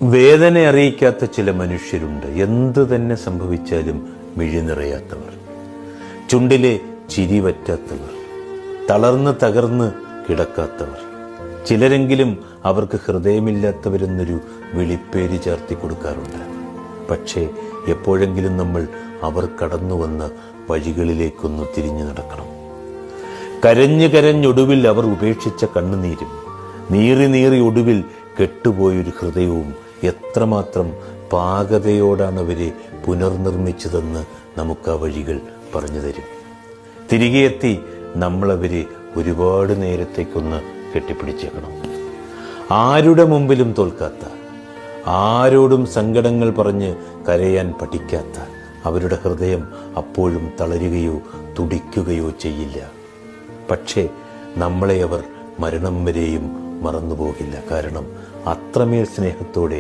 വേദന അറിയിക്കാത്ത ചില മനുഷ്യരുണ്ട്. എന്തു തന്നെ സംഭവിച്ചാലും മിഴി നിറയാത്തവർ, ചുണ്ടിലെ ചിരി വറ്റാത്തവർ, തളർന്ന് തകർന്ന് കിടക്കാത്തവർ. ചിലരെങ്കിലും അവർക്ക് ഹൃദയമില്ലാത്തവരെന്നൊരു വിളിപ്പേര് ചേർത്തി കൊടുക്കാറുണ്ട്. പക്ഷേ എപ്പോഴെങ്കിലും നമ്മൾ അവർ കടന്നു വന്ന വഴികളിലേക്കൊന്ന് തിരിഞ്ഞു നടക്കണം. കരഞ്ഞു കരഞ്ഞൊടുവിൽ അവർ ഉപേക്ഷിച്ച കണ്ണുനീരും, നീറി നീറി ഒടുവിൽ കെട്ടുപോയൊരു ഹൃദയവും എത്രമാത്രം പാകതയോടാണ് അവരെ പുനർനിർമ്മിച്ചതെന്ന് നമുക്ക് ആ വഴികൾ പറഞ്ഞു തരും. തിരികെ എത്തി നമ്മളവരെ ഒരുപാട് നേരത്തേക്കൊന്ന് കെട്ടിപ്പിടിച്ചേക്കണം. ആരുടെ മുമ്പിലും തോൽക്കാത്ത, ആരോടും സങ്കടങ്ങൾ പറഞ്ഞ് കരയാൻ പഠിക്കാത്ത അവരുടെ ഹൃദയം അപ്പോഴും തളരുകയോ തുടിക്കുകയോ ചെയ്യില്ല. പക്ഷേ നമ്മളെ അവർ മരണം വരെയും മറന്നുപോകില്ല. കാരണം അത്രമേൽ സ്നേഹത്തോടെ